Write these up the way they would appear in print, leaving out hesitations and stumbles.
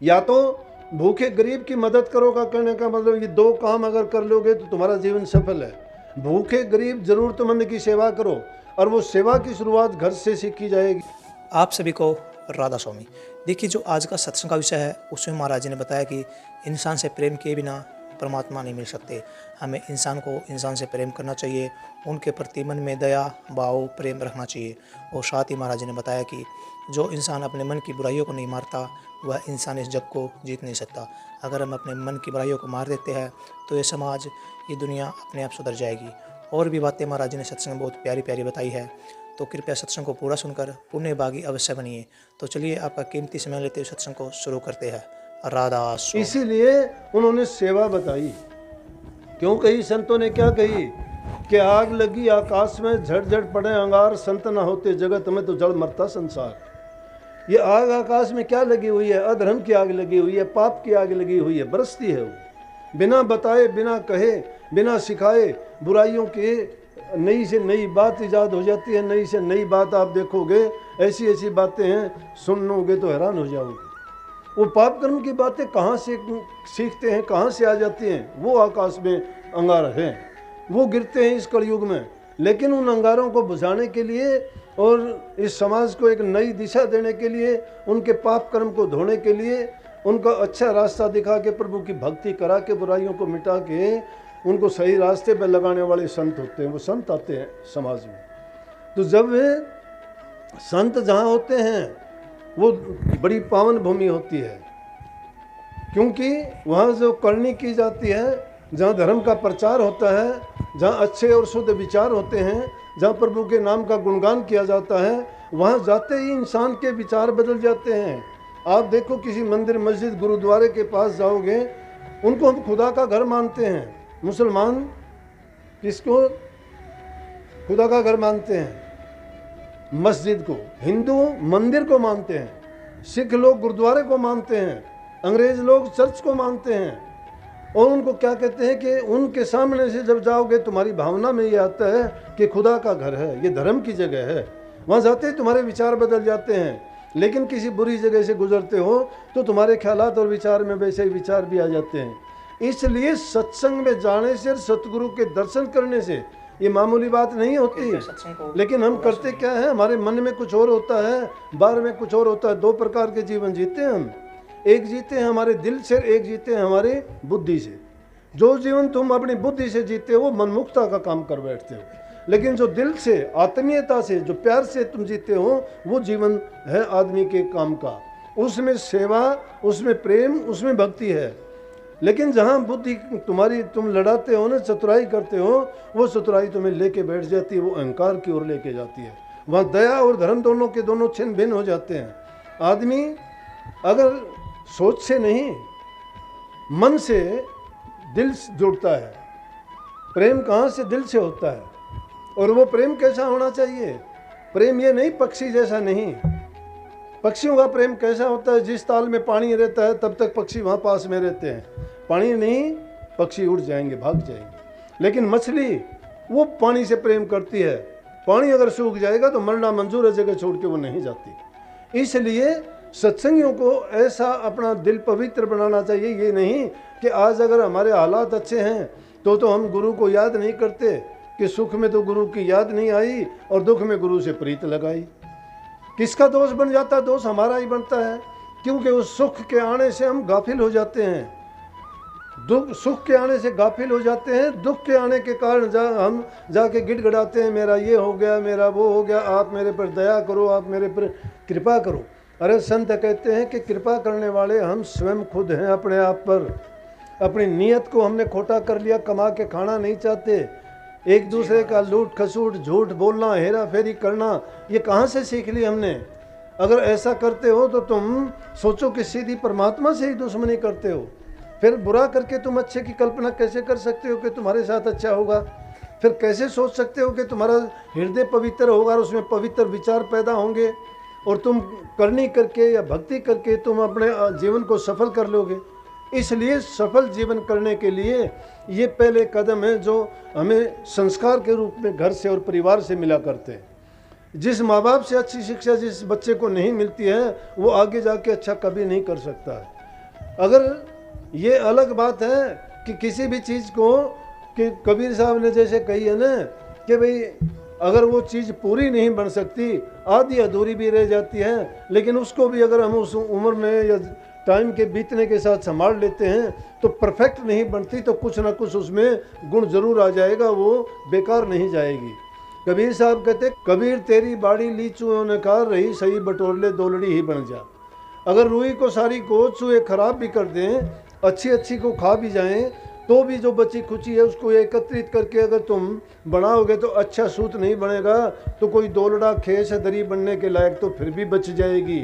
या तो भूखे गरीब की मदद करो का कहने का मतलब ये दो काम अगर कर लोगे तो तुम्हारा जीवन सफल है। भूखे गरीब जरूरतमंद की सेवा करो, और वो सेवा की शुरुआत घर से सीखी जाएगी। आप सभी को राधा स्वामी। देखिए, जो आज का सत्संग का विषय है उसमें महाराज जी ने बताया कि इंसान से प्रेम किए बिना परमात्मा नहीं मिल सकते। हमें इंसान को इंसान से प्रेम करना चाहिए, उनके प्रति मन में दया भाव प्रेम रखना चाहिए। और साथ ही महाराज जी ने बताया कि जो इंसान अपने मन की बुराइयों को नहीं मारता वह इंसान इस जग को जीत नहीं सकता। अगर हम अपने मन की बुराइयों को मार देते हैं तो ये समाज, ये दुनिया अपने आप सुधर जाएगी। और भी बातें महाराज जी ने सत्संग में बहुत प्यारी प्यारी बताई है, तो कृपया सत्संग को पूरा सुनकर पुण्य भागी अवश्य बनिए। तो चलिए आपका कीमती समय लेते हुए सत्संग को शुरू करते हैं। राधा स्वामी। इसीलिए उन्होंने सेवा बताई। क्यों कही संतों ने, क्या कही कि आग लगी आकाश में, झट पड़े अंगार, संत न होते जगत में तो जड़ मरता संसार। ये आग आकाश में क्या लगी हुई है? अधर्म की आग लगी हुई है, पाप की आग लगी हुई है, बरसती है वो। बिना बताए, बिना कहे, बिना सिखाए बुराइयों के नई से नई बात ईजाद हो जाती है। नई से नई बात आप देखोगे, ऐसी ऐसी बातें हैं, सुनोगे तो हैरान हो जाओगे। वो पाप कर्म की बातें कहाँ से सीखते हैं, कहाँ से आ जाती हैं? वो आकाश में अंगार हैं, वो गिरते हैं इस कलयुग में। लेकिन उन अंगारों को बुझाने के लिए और इस समाज को एक नई दिशा देने के लिए, उनके पाप कर्म को धोने के लिए, उनका अच्छा रास्ता दिखा के, प्रभु की भक्ति करा के, बुराइयों को मिटा के उनको सही रास्ते पर लगाने वाले संत होते हैं। वो संत आते हैं समाज में। तो जब वे संत जहाँ होते हैं वो बड़ी पावन भूमि होती है, क्योंकि वहाँ जो करनी की जाती है, जहाँ धर्म का प्रचार होता है, जहाँ अच्छे और शुद्ध विचार होते हैं, जहाँ प्रभु के नाम का गुणगान किया जाता है, वहाँ जाते ही इंसान के विचार बदल जाते हैं। आप देखो, किसी मंदिर मस्जिद गुरुद्वारे के पास जाओगे, उनको हम खुदा का घर मानते हैं। मुसलमान किसको खुदा का घर मानते हैं? मस्जिद को। हिंदू मंदिर को मानते हैं, सिख लोग गुरुद्वारे को मानते हैं, अंग्रेज लोग चर्च को मानते हैं। और उनको क्या कहते हैं कि उनके सामने से जब जाओगे तुम्हारी भावना में ये आता है कि खुदा का घर है, ये धर्म की जगह है। वहाँ जाते ही तुम्हारे विचार बदल जाते हैं। लेकिन किसी बुरी जगह से गुजरते हो तो तुम्हारे ख्यालात और विचार में वैसे ही विचार भी आ जाते हैं। इसलिए सत्संग में जाने से, सतगुरु के दर्शन करने से ये मामूली बात नहीं होती। लेकिन हम करते क्या है, हमारे मन में कुछ और होता है, बाहर में कुछ और होता है। दो प्रकार के जीवन जीते हैं हम। एक जीते हैं हमारे दिल से, एक जीते हैं हमारे बुद्धि से। जो जीवन तुम अपनी बुद्धि से जीते हो मनमुखता का काम कर बैठते हो, लेकिन जो दिल से, आत्मीयता से, जो प्यार से तुम जीते हो, वो जीवन है आदमी के काम का। उसमें सेवा, उसमें प्रेम, उसमें भक्ति है। लेकिन जहाँ बुद्धि तुम्हारी, तुम लड़ाते हो ना, चतुराई करते हो, वो चतुराई तुम्हें लेके बैठ जाती है, वो अहंकार की ओर लेके जाती है। वहाँ दया और धर्म दोनों के दोनों छिन्न भिन्न हो जाते हैं। आदमी अगर सोच से नहीं, मन से, दिल से जुड़ता है। प्रेम कहाँ से? दिल से होता है। और वो प्रेम कैसा होना चाहिए? प्रेम ये नहीं पक्षी जैसा नहीं। पक्षियों का प्रेम कैसा होता है? जिस ताल में पानी रहता है तब तक पक्षी वहाँ पास में रहते हैं। पानी नहीं, पक्षी उड़ जाएंगे, भाग जाएंगे। लेकिन मछली वो पानी से प्रेम करती है। पानी अगर सूख जाएगा तो मरना मंजूर है, जगह छोड़ के वो नहीं जाती। इसलिए सत्संगियों को ऐसा अपना दिल पवित्र बनाना चाहिए। ये नहीं कि आज अगर हमारे हालात अच्छे हैं तो हम गुरु को याद नहीं करते, कि सुख में तो गुरु की याद नहीं आई और दुख में गुरु से प्रीत लगाई। किसका दोष बन जाता है? दोष हमारा ही बनता है, क्योंकि उस सुख के आने से हम गाफिल हो जाते हैं। सुख के आने से गाफिल हो जाते हैं। दुख के आने के कारण हम जाके गिड़गिड़ाते हैं, मेरा ये हो गया, मेरा वो हो गया, आप मेरे पर दया करो, आप मेरे पर कृपा करो। अरे संत कहते हैं कि कृपा करने वाले हम स्वयं खुद हैं अपने आप पर। अपनी नीयत को हमने खोटा कर लिया, कमा के खाना नहीं चाहते। एक दूसरे का लूट खसूट, झूठ बोलना, हेरा फेरी करना, ये कहाँ से सीख ली हमने? अगर ऐसा करते हो तो तुम सोचो कि सीधी परमात्मा से ही दुश्मनी करते हो। फिर बुरा करके तुम अच्छे की कल्पना कैसे कर सकते हो कि तुम्हारे साथ अच्छा होगा? फिर कैसे सोच सकते हो कि तुम्हारा हृदय पवित्र होगा और उसमें पवित्र विचार पैदा होंगे और तुम करनी करके या भक्ति करके तुम अपने जीवन को सफल कर लोगे? इसलिए सफल जीवन करने के लिए ये पहले कदम है जो हमें संस्कार के रूप में घर से और परिवार से मिला करते हैं। जिस माँ बाप से अच्छी शिक्षा जिस बच्चे को नहीं मिलती है वो आगे जाके अच्छा कभी नहीं कर सकता है। अगर ये अलग बात है कि किसी भी चीज़ को, कि कबीर साहब ने जैसे कही है ना कि भाई अगर वो चीज़ पूरी नहीं बन सकती, आधी अधूरी भी रह जाती है, लेकिन उसको भी अगर हम उस उम्र में या टाइम के बीतने के साथ संभाल लेते हैं तो परफेक्ट नहीं बनती, तो कुछ ना कुछ उसमें गुण जरूर आ जाएगा, वो बेकार नहीं जाएगी। कबीर साहब कहते, कबीर तेरी बाड़ी ली चूहों ने खा, रही सही बटोरले दोलड़ी ही बन जा। अगर रूई को सारी को चूहे खराब भी कर दें, अच्छी अच्छी को खा भी जाएं, तो भी जो बची खुची है उसको एकत्रित करके अगर तुम बनाओगे तो अच्छा सूत नहीं बनेगा, तो कोई दोलड़ा खेस दरी बनने के लायक तो फिर भी बच जाएगी।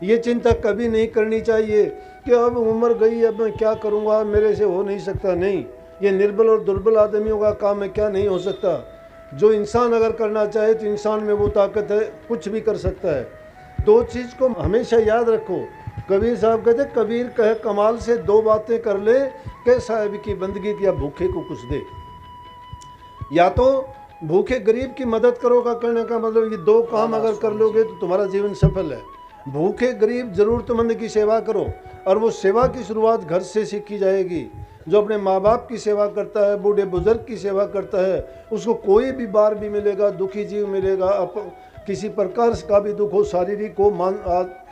ये चिंता कभी नहीं करनी चाहिए कि अब उम्र गई, अब मैं क्या करूँगा, मेरे से हो नहीं सकता। नहीं, ये निर्बल और दुर्बल आदमियों का काम है, क्या नहीं हो सकता। जो इंसान अगर करना चाहे तो इंसान में वो ताकत है, कुछ भी कर सकता है। दो चीज़ को हमेशा याद रखो। कबीर साहब कहते, कबीर कहे कमाल से दो बातें कर ले, के साहिब की बंदगी या भूखे को कुछ दे। या तो भूखे गरीब की मदद करो का करने का मतलब, ये दो काम अगर कर लोगे तो तुम्हारा जीवन सफल है। भूखे गरीब जरूरतमंद की सेवा करो, और वो सेवा की शुरुआत घर से सीखी जाएगी। जो अपने माँ बाप की सेवा करता है, बूढ़े बुजुर्ग की सेवा करता है, उसको कोई भी बार भी मिलेगा, दुखी जीव मिलेगा। किसी प्रकार का भी दुख हो, शारीरिक हो,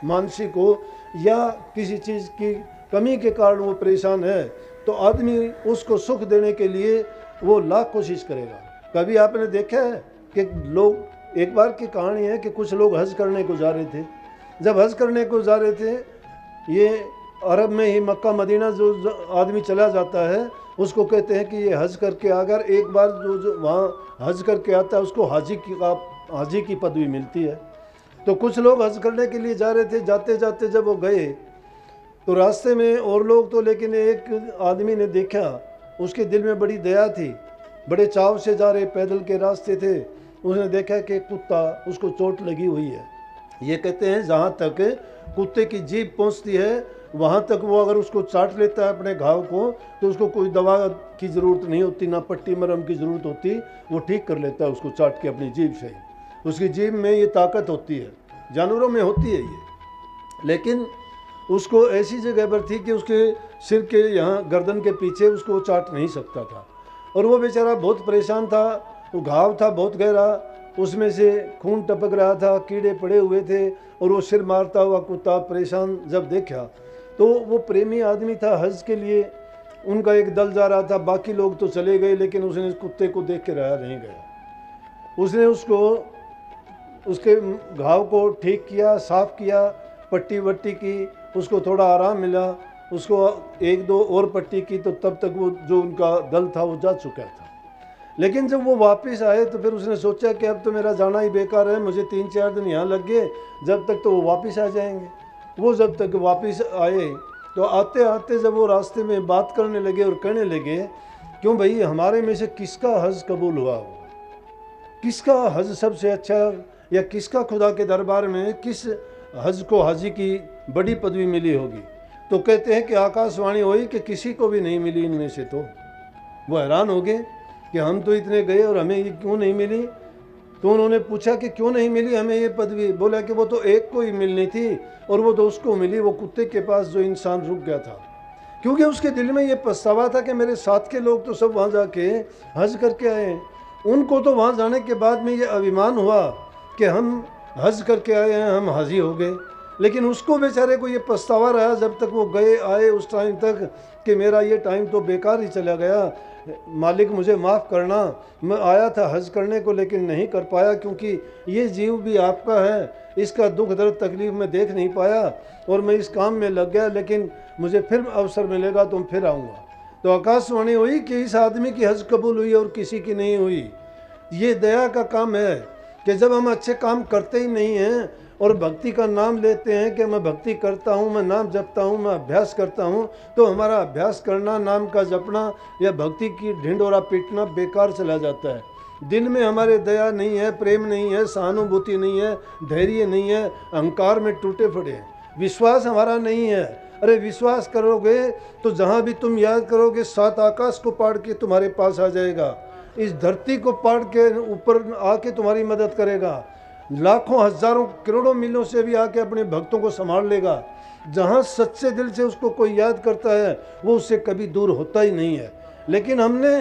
मानसिक हो, या किसी चीज़ की कमी के कारण वो परेशान है, तो आदमी उसको सुख देने के लिए वो लाख कोशिश करेगा। कभी आपने देखा है कि लोग, एक बार की कहानी है कि कुछ लोग हज करने को जा रहे थे। जब हज करने को जा रहे थे, ये अरब में ही मक्का मदीना जो आदमी चला जाता है उसको कहते हैं कि ये हज करके अगर एक बार जो वहाँ हज करके आता है उसको हाजी की पदवी मिलती है। तो कुछ लोग हज करने के लिए जा रहे थे। जाते जाते जब वो गए तो रास्ते में और लोग तो, लेकिन एक आदमी ने देखा, उसके दिल में बड़ी दया थी, बड़े चाव से जा रहे पैदल के रास्ते थे। उसने देखा कि कुत्ता, उसको चोट लगी हुई है। ये कहते हैं जहाँ तक कुत्ते की जीभ पहुँचती है वहाँ तक वो अगर उसको चाट लेता है अपने घाव को, तो उसको कोई दवा की ज़रूरत नहीं होती, ना पट्टी मरहम की ज़रूरत होती, वो ठीक कर लेता है उसको चाट के अपनी जीभ से। उसकी जीभ में ये ताकत होती है, जानवरों में होती है ये, लेकिन उसको ऐसी जगह पर थी कि उसके सिर के यहाँ गर्दन के पीछे उसको चाट नहीं सकता था। और वो बेचारा बहुत परेशान था, वो घाव था बहुत गहरा, उसमें से खून टपक रहा था, कीड़े पड़े हुए थे, और वो सिर मारता हुआ कुत्ता परेशान जब देखा, तो वो प्रेमी आदमी था, हज के लिए उनका एक दल जा रहा था, बाकी लोग तो चले गए, लेकिन उसने इस कुत्ते को देख के रहा नहीं गया। उसने उसको, उसके घाव को ठीक किया, साफ़ किया, पट्टी वट्टी की, उसको थोड़ा आराम मिला, उसको एक दो और पट्टी की, तो तब तक वो जो उनका दल था वो जा चुका था। लेकिन जब वो वापस आए तो फिर उसने सोचा कि अब तो मेरा जाना ही बेकार है, मुझे 3-4 दिन यहाँ लग गए, जब तक तो वो वापस आ जाएंगे। वो जब तक वापस आए तो आते आते जब वो रास्ते में बात करने लगे और कहने लगे, क्यों भाई, हमारे में से किसका हज कबूल हुआ हो, किसका हज सबसे अच्छा, या किसका खुदा के दरबार में किस हज को हाजी की बड़ी पदवी मिली होगी। तो कहते हैं कि आकाशवाणी हुई कि किसी को भी नहीं मिली इनमें से। तो वो हैरान हो गए कि हम तो इतने गए और हमें ये क्यों नहीं मिली। तो उन्होंने पूछा कि क्यों नहीं मिली हमें ये पदवी। बोला कि वो तो एक को ही मिलनी थी, और वो तो उसको मिली, वो कुत्ते के पास जो इंसान रुक गया था, क्योंकि उसके दिल में ये पछतावा था कि मेरे साथ के लोग तो सब वहाँ जाके हज करके आए, उनको तो वहाँ जाने के बाद में ये अभिमान हुआ कि हम हज करके आए हैं, हम हाजी हो गए। लेकिन उसको बेचारे को ये पछतावा रहा जब तक वो गए आए उस टाइम तक कि मेरा ये टाइम तो बेकार ही चला गया, मालिक मुझे माफ़ करना, मैं आया था हज करने को लेकिन नहीं कर पाया, क्योंकि ये जीव भी आपका है, इसका दुख दर्द तकलीफ़ में देख नहीं पाया और मैं इस काम में लग गया, लेकिन मुझे फिर अवसर मिलेगा तो फिर आऊँगा। तो आकाशवाणी हुई कि इस आदमी की हज कबूल हुई और किसी की नहीं हुई। ये दया का काम है कि जब हम अच्छे काम करते ही नहीं हैं और भक्ति का नाम लेते हैं कि मैं भक्ति करता हूँ, मैं नाम जपता हूँ, मैं अभ्यास करता हूँ, तो हमारा अभ्यास करना, नाम का जपना या भक्ति की ढिंढोरा पीटना बेकार चला जाता है। दिल में हमारे दया नहीं है, प्रेम नहीं है, सहानुभूति नहीं है, धैर्य नहीं है, अहंकार में टूटे पड़े हैं, विश्वास हमारा नहीं है। अरे विश्वास करोगे तो जहाँ भी तुम याद करोगे 7 आकाश को पाड़ के तुम्हारे पास आ जाएगा, इस धरती को पाड़ के ऊपर आके तुम्हारी मदद करेगा, लाखों हजारों करोड़ों मीलों से भी आके अपने भक्तों को संभाल लेगा। जहाँ सच्चे दिल से उसको कोई याद करता है वो उससे कभी दूर होता ही नहीं है। लेकिन हमने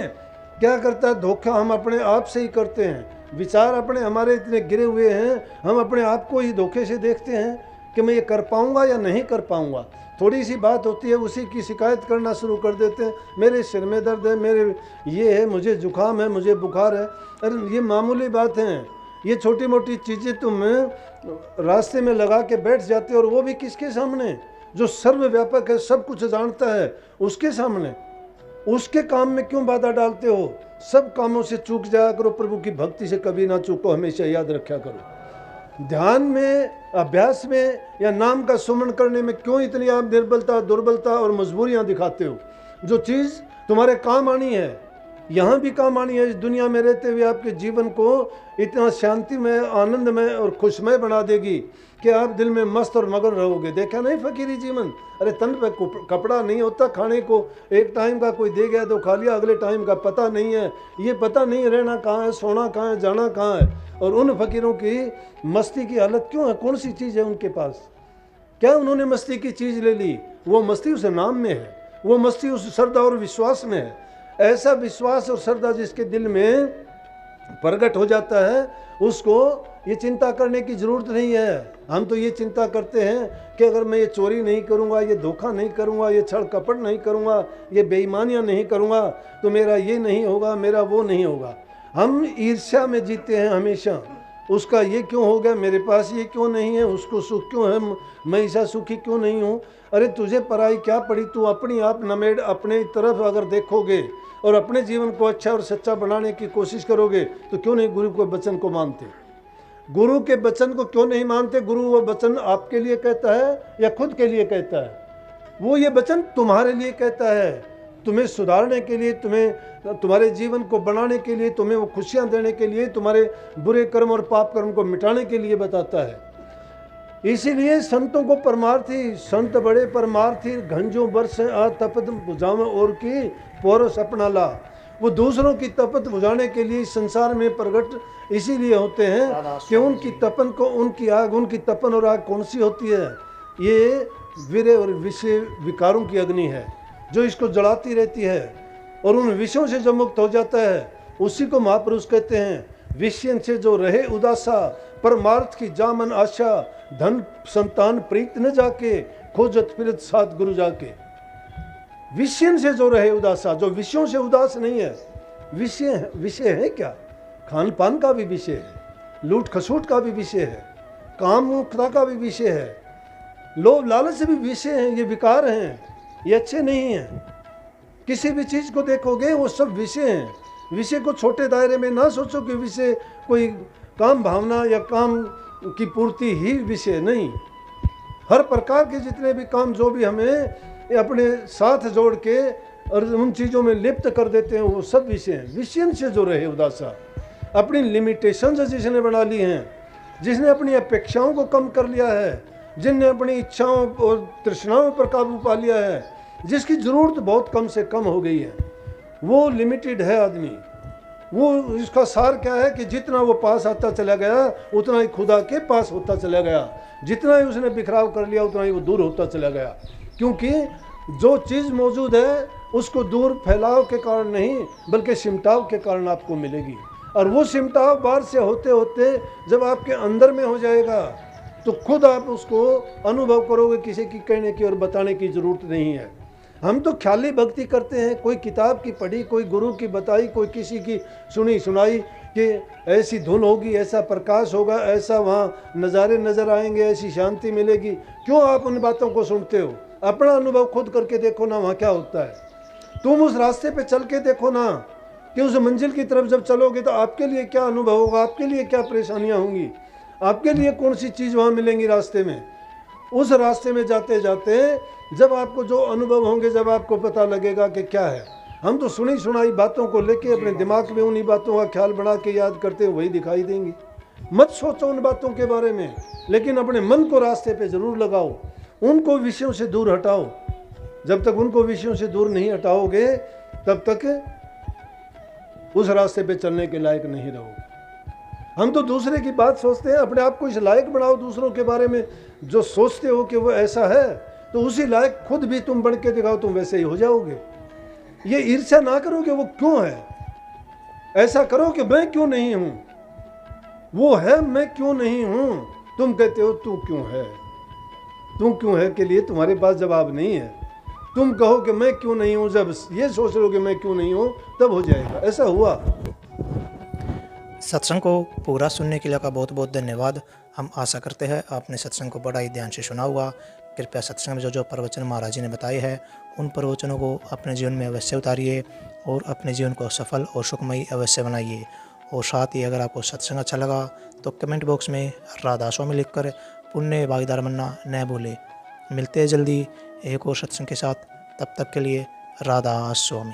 क्या करता है, धोखा हम अपने आप से ही करते हैं। विचार अपने हमारे इतने गिरे हुए हैं, हम अपने आप को ही धोखे से देखते हैं कि मैं ये कर पाऊंगा या नहीं कर पाऊंगा। थोड़ी सी बात होती है उसी की शिकायत करना शुरू कर देते हैं, मेरे सिर में दर्द है, मेरे ये है, मुझे जुकाम है, मुझे बुखार है। अरे ये मामूली बात है, ये छोटी मोटी चीज़ें तुम रास्ते में लगा के बैठ जाते हो, और वो भी किसके सामने, जो सर्वव्यापक है, सब कुछ जानता है, उसके सामने। उसके काम में क्यों बाधा डालते हो? सब कामों से चूक जाया करो, प्रभु की भक्ति से कभी ना चूको, हमेशा याद रखा करो। ध्यान में, अभ्यास में या नाम का सुमन करने में क्यों इतनी आप निर्बलता, दुर्बलता और मजबूरियां दिखाते हो? जो चीज़ तुम्हारे काम आनी है, यहाँ भी काम आनी है, इस दुनिया में रहते हुए आपके जीवन को इतना शांतिमय, आनंदमय और खुशमय बना देगी कि आप दिल में मस्त और मगन रहोगे। देखा नहीं फकीरी जीवन? अरे तन पे कपड़ा नहीं होता खाने को, एक टाइम का कोई दे गया तो खा लिया, अगले टाइम का पता नहीं है। ये पता नहीं रहना कहाँ है, सोना कहाँ है, जाना कहाँ है। और उन फकीरों की मस्ती की हालत क्यों है? कौन सी चीज़ है उनके पास? क्या उन्होंने मस्ती की चीज़ ले ली? वो मस्ती उस नाम में है, वो मस्ती उस श्रद्धा और विश्वास में है। ऐसा विश्वास और श्रद्धा जिसके दिल में प्रकट हो जाता है, उसको ये चिंता करने की ज़रूरत नहीं है। हम तो ये चिंता करते हैं कि अगर मैं ये चोरी नहीं करूँगा, ये धोखा नहीं करूँगा, ये छल कपट नहीं करूँगा, ये बेईमानियाँ नहीं करूँगा, तो मेरा ये नहीं होगा, मेरा वो नहीं होगा। हम ईर्ष्या में जीते हैं हमेशा। उसका ये क्यों हो गया, मेरे पास ये क्यों नहीं है, उसको सुख क्यों है, मैं ऐसा सुखी क्यों नहीं हूँ। अरे तुझे पराई क्या पड़ी? तू अपनी आप नमेड़ अपने तरफ अगर देखोगे और अपने जीवन को अच्छा और सच्चा बनाने की कोशिश करोगे तो क्यों नहीं गुरु के वचन को मानते? गुरु के वचन को क्यों नहीं मानते? गुरु वो वचन आपके लिए कहता है या खुद के लिए कहता है? वो ये वचन तुम्हारे लिए कहता है, तुम्हें सुधारने के लिए, तुम्हें तुम्हारे जीवन को बनाने के लिए, तुम्हें वो खुशियाँ देने के लिए, तुम्हारे बुरे कर्म और पाप कर्म को मिटाने के लिए बताता है। इसीलिए संतों को परमार्थी, संत बड़े परमार्थी, घंजों बरस आ तपत बुझाव और की पोरस अपना ला। वो दूसरों की तपत बुझाने के लिए इस संसार में प्रकट इसीलिए होते हैं कि उनकी तपन को, उनकी आग, उनकी तपन और आग कौन सी होती है? ये वीर और विषय विकारों की अग्नि है जो इसको जलाती रहती है, और उन विषयों से जो मुक्त हो जाता है उसी को महापुरुष कहते हैं। विषय से जो रहे उदासा, परमार्थ की जामन आशा, धन संतान प्रीत न जाके, खोजत फिरत साथ गुरु जाके। विषय से जो रहे उदासा, जो विषयों से उदास नहीं है। विषय है क्या? खान पान का भी विषय है, लूट खसूट का भी विषय है, काम मुक्ता का भी विषय है, लोभ लालच से भी विषय है। ये विकार हैं, ये अच्छे नहीं हैं। किसी भी चीज़ को देखोगे वो सब विषय हैं। विषय को छोटे दायरे में ना सोचो कि विषय कोई काम भावना या काम की पूर्ति ही विषय नहीं। हर प्रकार के जितने भी काम जो भी हमें अपने साथ जोड़ के और उन चीज़ों में लिप्त कर देते हैं वो सब विषय हैं। विषय से जो रहे उदासा, अपनी लिमिटेशंस जिसने बना ली हैं, जिसने अपनी अपेक्षाओं को कम कर लिया है, जिनने अपनी इच्छाओं और तृष्णाओं पर काबू पा लिया है, जिसकी ज़रूरत बहुत कम से कम हो गई है, वो लिमिटेड है आदमी। वो इसका सार क्या है कि जितना वो पास आता चला गया उतना ही खुदा के पास होता चला गया, जितना ही उसने बिखराव कर लिया उतना ही वो दूर होता चला गया। क्योंकि जो चीज़ मौजूद है उसको दूर फैलाव के कारण नहीं बल्कि सिमटाव के कारण आपको मिलेगी, और वो सिमटाव बाहर से होते होते जब आपके अंदर में हो जाएगा तो खुद आप उसको अनुभव करोगे। किसी की कहने की और बताने की ज़रूरत नहीं है। हम तो ख्याली भक्ति करते हैं, कोई किताब की पढ़ी, कोई गुरु की बताई, कोई किसी की सुनी सुनाई कि ऐसी धुन होगी, ऐसा प्रकाश होगा, ऐसा वहाँ नज़ारे नज़र आएंगे, ऐसी शांति मिलेगी। क्यों आप उन बातों को सुनते हो? अपना अनुभव खुद करके देखो ना, वहाँ क्या होता है। तुम उस रास्ते पे चल के देखो ना कि उस मंजिल की तरफ जब चलोगे तो आपके लिए क्या अनुभव होगा, आपके लिए क्या परेशानियाँ होंगी, आपके लिए कौन सी चीज़ वहाँ मिलेंगी रास्ते में। उस रास्ते में जाते जाते जब आपको जो अनुभव होंगे, जब आपको पता लगेगा कि क्या है। हम तो सुनी सुनाई बातों को लेके अपने दिमाग में उन्हीं बातों का ख्याल बना के याद करते हैं, वही दिखाई देंगी। मत सोचो उन बातों के बारे में, लेकिन अपने मन को रास्ते पे ज़रूर लगाओ, उनको विषयों से दूर हटाओ। जब तक उनको विषयों से दूर नहीं हटाओगे तब तक उस रास्ते पे चलने के लायक नहीं रहोगे। हम तो दूसरे की बात सोचते हैं, अपने आप को इस लायक बनाओ दूसरों के बारे में जो सोचते हो कि वो ऐसा है तो उसी लायक खुद भी तुम बन के दिखाओ, तुम वैसे ही हो जाओगे। ये ईर्ष्या ना करो कि वो क्यों है, ऐसा करो कि मैं क्यों नहीं हूं, वो है मैं क्यों नहीं हूं। तुम कहते हो तू क्यों है के लिए तुम्हारे पास जवाब नहीं है। तुम कहो कि मैं क्यों नहीं हूं, जब ये सोच लो कि मैं क्यों नहीं हूं तब हो जाएगा। ऐसा हुआ। सत्संग को पूरा सुनने के लिए का बहुत बहुत धन्यवाद। हम आशा करते हैं आपने सत्संग को बड़ा ही ध्यान से सुना होगा। कृपया सत्संग में जो प्रवचन महाराज जी ने बताए हैं उन प्रवचनों को अपने जीवन में अवश्य उतारिए और अपने जीवन को सफल और सुखमयी अवश्य बनाइए। और साथ ही अगर आपको सत्संग अच्छा लगा तो कमेंट बॉक्स में राधा स्वामी लिखकर पुण्य भागीदार बनना न भूले। मिलते हैं जल्दी एक और सत्संग के साथ, तब तक के लिए राधा स्वामी।